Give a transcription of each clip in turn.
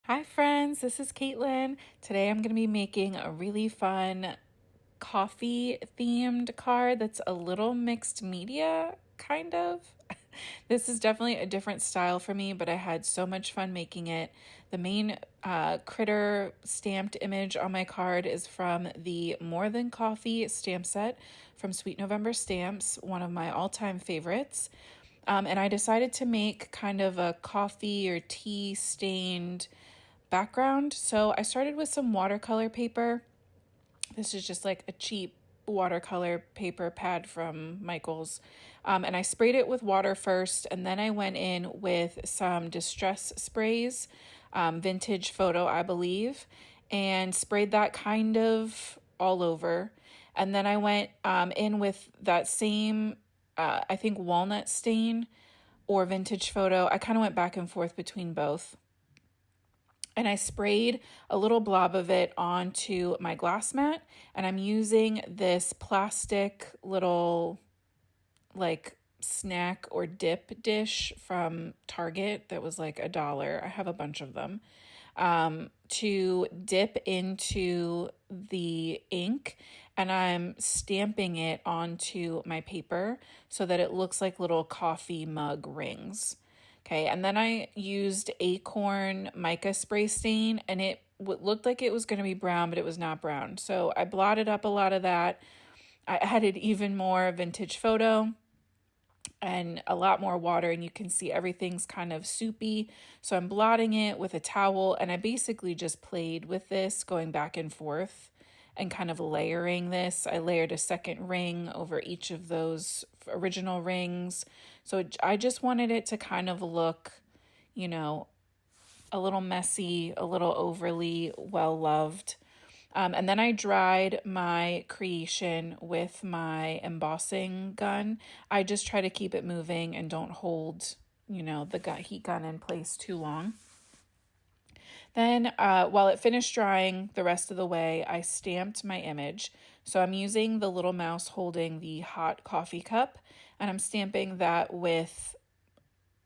Hi friends, this is Caitlin. Today I'm going to be making a really fun coffee themed card that's a little mixed media, kind of. This is definitely a different style for me, but I had so much fun making it. The main critter stamped image on my card is from the More Than Coffee stamp set from Sweet November Stamps, one of my all-time favorites. And I decided to make kind of a coffee or tea stained background. So I started with some watercolor paper. This is just like a cheap watercolor paper pad from Michael's. And I sprayed it with water first, and then I went in with some distress sprays, vintage photo, I believe, and sprayed that kind of all over. And then I went in with that same, I think, walnut stain or vintage photo. I kind of went back and forth between both. And I sprayed a little blob of it onto my glass mat. And I'm using this plastic little like snack or dip dish from Target that was like $1. I have a bunch of them. To dip into the ink, and I'm stamping it onto my paper so that it looks like little coffee mug rings. Okay, and then I used Acorn mica spray stain, and it looked like it was going to be brown, but it was not brown. So I blotted up a lot of that. I added even more vintage photo and a lot more water, and you can see everything's kind of soupy. So I'm blotting it with a towel, and I basically just played with this, going back and forth and kind of layering this. I layered a second ring over each of those original rings. So I just wanted it to kind of look, you know, a little messy, a little overly well loved. And then I dried my creation with my embossing gun. I just try to keep it moving and don't hold, the heat gun in place too long. Then, while it finished drying the rest of the way, I stamped my image. So I'm using the little mouse holding the hot coffee cup, and I'm stamping that with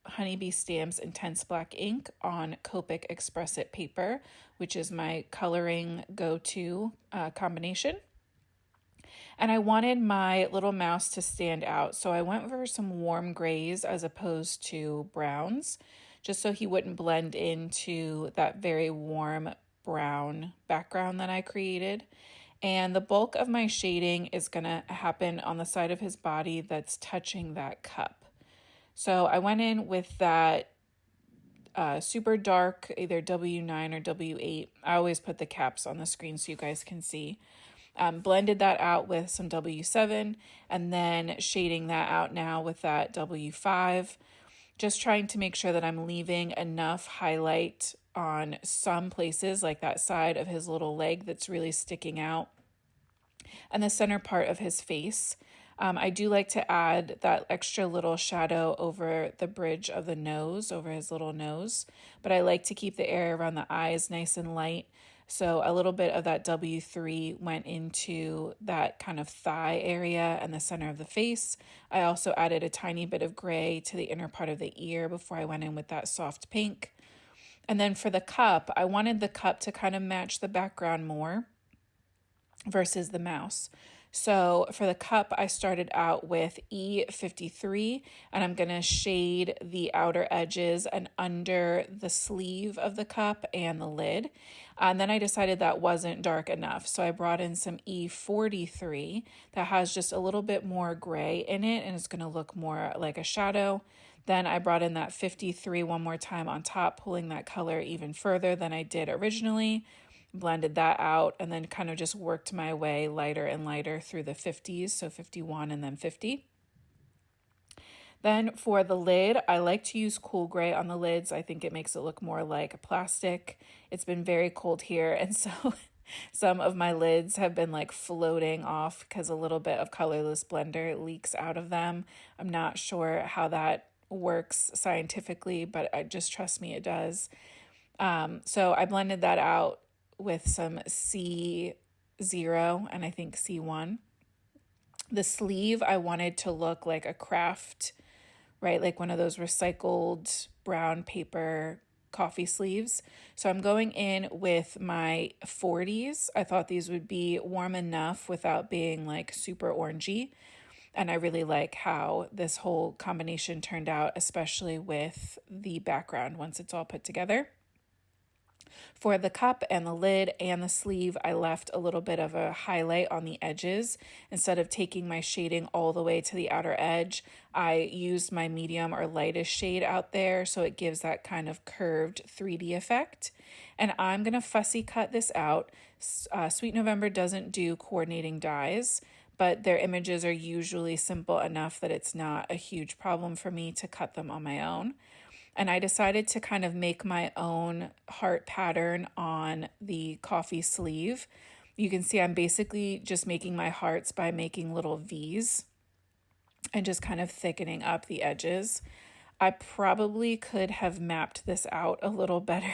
Honeybee Stamps Intense Black ink on Copic Express It paper, which is my coloring go-to combination. And I wanted my little mouse to stand out, so I went for some warm grays as opposed to browns, just so he wouldn't blend into that very warm brown background that I created. And the bulk of my shading is going to happen on the side of his body that's touching that cup. So I went in with that super dark, either W9 or W8. I always put the caps on the screen so you guys can see. Blended that out with some W7, and then shading that out now with that W5. Just trying to make sure that I'm leaving enough highlight on some places, like that side of his little leg that's really sticking out, and the center part of his face. I do like to add that extra little shadow over the bridge of the nose, over his little nose, but I like to keep the area around the eyes nice and light. So a little bit of that W3 went into that kind of thigh area and the center of the face. I also added a tiny bit of gray to the inner part of the ear before I went in with that soft pink. And then for the cup, I wanted the cup to kind of match the background more versus the mouse. So for the cup, I started out with E53, and I'm going to shade the outer edges and under the sleeve of the cup and the lid. And then I decided that wasn't dark enough, so I brought in some E43 that has just a little bit more gray in it, and it's going to look more like a shadow. Then I brought in that 53 one more time on top, pulling that color even further than I did originally. Blended that out, and then kind of just worked my way lighter and lighter through the 50s, so 51 and then 50. Then for the lid, I like to use cool gray on the lids. I think it makes it look more like a plastic. It's been very cold here, and so some of my lids have been like floating off because a little bit of colorless blender leaks out of them. I'm not sure how that works scientifically, but just trust me, it does. So I blended that out with some C0 and I think C1. The sleeve I wanted to look like a craft, right? Like one of those recycled brown paper coffee sleeves. So I'm going in with my 40s. I thought these would be warm enough without being like super orangey. And I really like how this whole combination turned out, especially with the background once it's all put together. For the cup and the lid and the sleeve, I left a little bit of a highlight on the edges. Instead of taking my shading all the way to the outer edge, I used my medium or lightest shade out there, so it gives that kind of curved 3D effect. And I'm going to fussy cut this out. Sweet November doesn't do coordinating dies, but their images are usually simple enough that it's not a huge problem for me to cut them on my own. And I decided to kind of make my own heart pattern on the coffee sleeve. You can see I'm basically just making my hearts by making little V's and just kind of thickening up the edges. I probably could have mapped this out a little better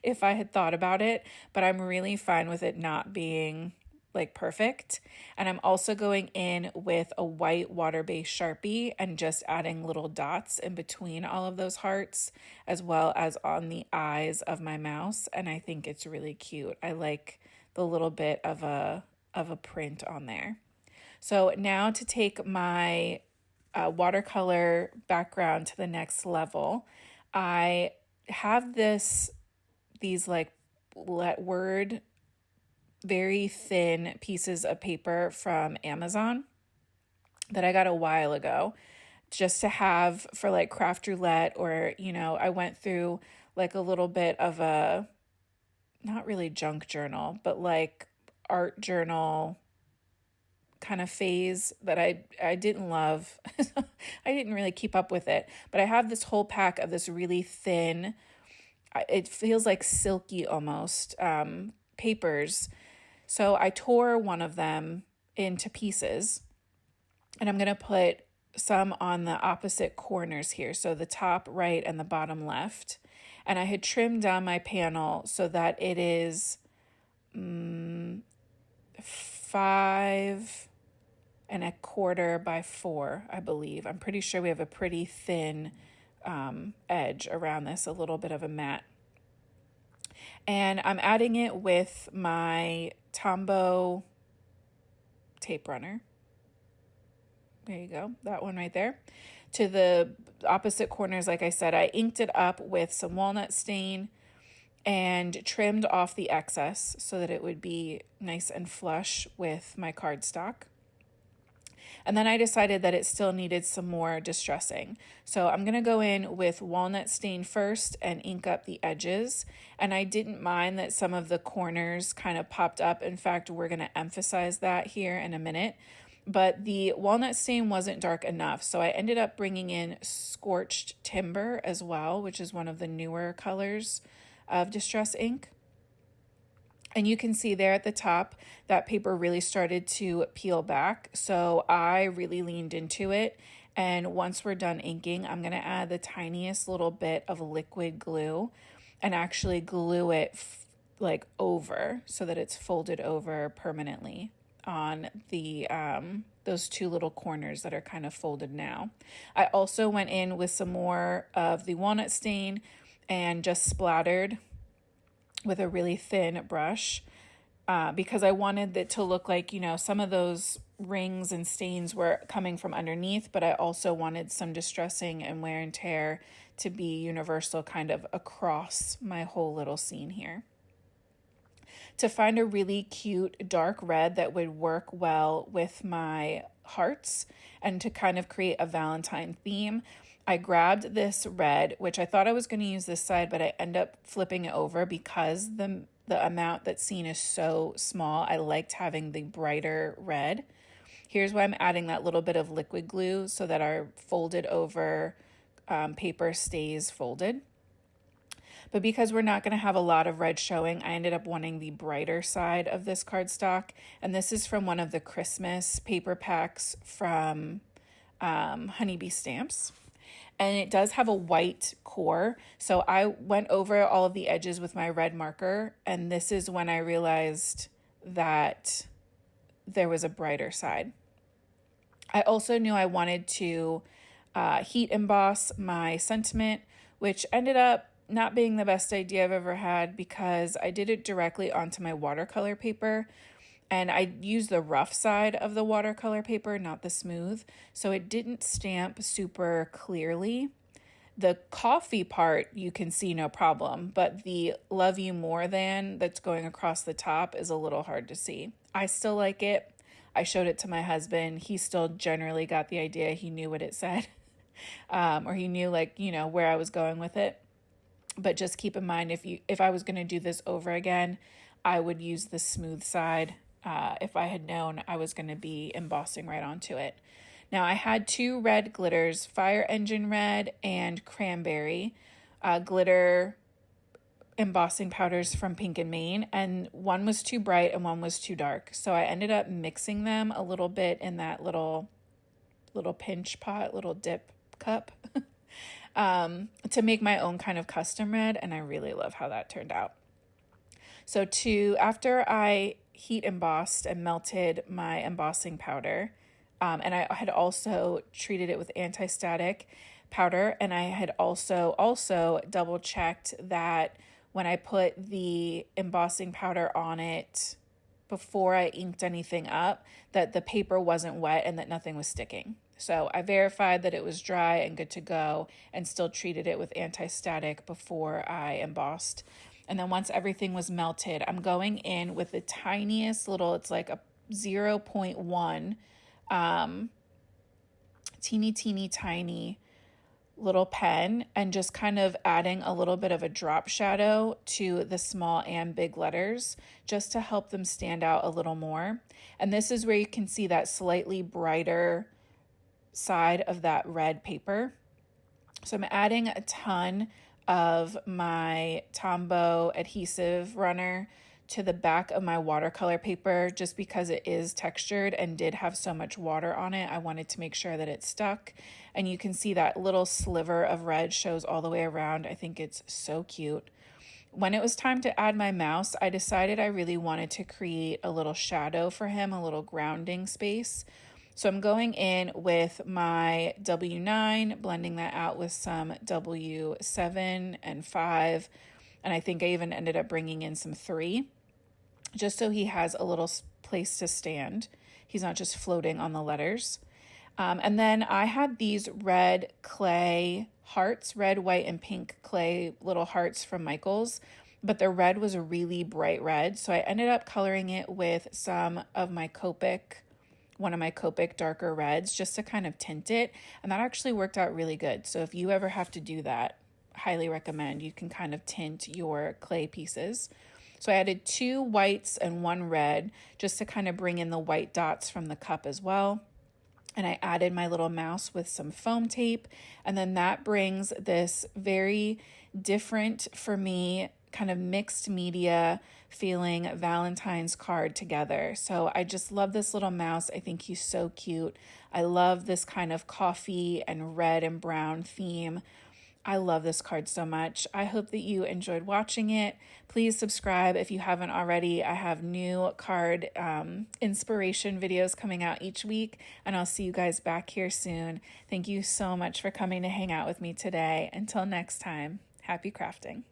if I had thought about it, but I'm really fine with it not being like perfect. And I'm also going in with a white water-based Sharpie and just adding little dots in between all of those hearts, as well as on the eyes of my mouse. And I think it's really cute. I like the little bit of a print on there. So now to take my watercolor background to the next level, I have these like word very thin pieces of paper from Amazon that I got a while ago just to have for like craft roulette, or, you know, I went through like a little bit of a, not really junk journal, but like art journal kind of phase that I didn't love. I didn't really keep up with it, but I have this whole pack of this really thin, it feels like silky almost, papers. So I tore one of them into pieces, and I'm going to put some on the opposite corners here. So the top right and the bottom left. And I had trimmed down my panel so that it is 5¼ by 4, I believe. I'm pretty sure we have a pretty thin edge around this, a little bit of a matte. And I'm adding it with my Tombow tape runner. There you go, that one right there. To the opposite corners, like I said, I inked it up with some walnut stain and trimmed off the excess so that it would be nice and flush with my cardstock. And then I decided that it still needed some more distressing. So I'm going to go in with walnut stain first and ink up the edges. And I didn't mind that some of the corners kind of popped up. In fact, we're going to emphasize that here in a minute. But the walnut stain wasn't dark enough. So I ended up bringing in Scorched Timber as well, which is one of the newer colors of distress ink. And you can see there at the top, that paper really started to peel back. So I really leaned into it. And once we're done inking, I'm going to add the tiniest little bit of liquid glue and actually glue it like over so that it's folded over permanently on the those two little corners that are kind of folded now. I also went in with some more of the walnut stain and just splattered with a really thin brush because I wanted it to look like, you know, some of those rings and stains were coming from underneath, but I also wanted some distressing and wear and tear to be universal kind of across my whole little scene here. To find a really cute dark red that would work well with my hearts and to kind of create a Valentine theme, I grabbed this red, which I thought I was going to use this side, but I end up flipping it over because the amount that's seen is so small. I liked having the brighter red. Here's why I'm adding that little bit of liquid glue so that our folded over paper stays folded. But because we're not going to have a lot of red showing, I ended up wanting the brighter side of this cardstock. And this is from one of the Christmas paper packs from Honeybee Stamps. And it does have a white core. So I went over all of the edges with my red marker. And this is when I realized that there was a brighter side. I also knew I wanted to heat emboss my sentiment, which ended up not being the best idea I've ever had because I did it directly onto my watercolor paper, and I used the rough side of the watercolor paper, not the smooth, so it didn't stamp super clearly. The coffee part you can see no problem, but the love you more than that's going across the top is a little hard to see. I still like it. I showed it to my husband. He still generally got the idea. He knew what it said, or he knew, like, you know, where I was going with it. But just keep in mind, if I was going to do this over again, I would use the smooth side if I had known I was going to be embossing right onto it. Now, I had 2 red glitters, Fire Engine Red and Cranberry glitter embossing powders from Pink and Main, and one was too bright and one was too dark. So I ended up mixing them a little bit in that little pinch pot, little dip cup to make my own kind of custom red, and I really love how that turned out. So after I heat embossed and melted my embossing powder, and I had also treated it with anti-static powder, and I had also double checked that when I put the embossing powder on it before I inked anything up, that the paper wasn't wet and that nothing was sticking. So I verified that it was dry and good to go, and still treated it with anti-static before I embossed. And then once everything was melted, I'm going in with the tiniest little, it's like a 0.1 teeny tiny little pen, and just kind of adding a little bit of a drop shadow to the small and big letters just to help them stand out a little more. And this is where you can see that slightly brighter side of that red paper. So I'm adding a ton of my Tombow adhesive runner to the back of my watercolor paper just because it is textured and did have so much water on it. I wanted to make sure that it stuck. And you can see that little sliver of red shows all the way around. I think it's so cute. When it was time to add my mouse, I decided I really wanted to create a little shadow for him, a little grounding space. So I'm going in with my W9, blending that out with some W7 and 5. And I think I even ended up bringing in some 3, just so he has a little place to stand. He's not just floating on the letters. And then I had these red clay hearts, red, white, and pink clay little hearts from Michaels, but the red was a really bright red. So I ended up coloring it with some of my Copic, one of my Copic darker reds, just to kind of tint it. And that actually worked out really good. So if you ever have to do that, highly recommend. You can kind of tint your clay pieces. So I added 2 whites and 1 red just to kind of bring in the white dots from the cup as well. And I added my little mouse with some foam tape. And then that brings this very different, for me, kind of mixed media feeling Valentine's card together. So I just love this little mouse. I think he's so cute. I love this kind of coffee and red and brown theme. I love this card so much. I hope that you enjoyed watching it. Please subscribe if you haven't already. I have new card inspiration videos coming out each week, and I'll see you guys back here soon. Thank you so much for coming to hang out with me today. Until next time, happy crafting.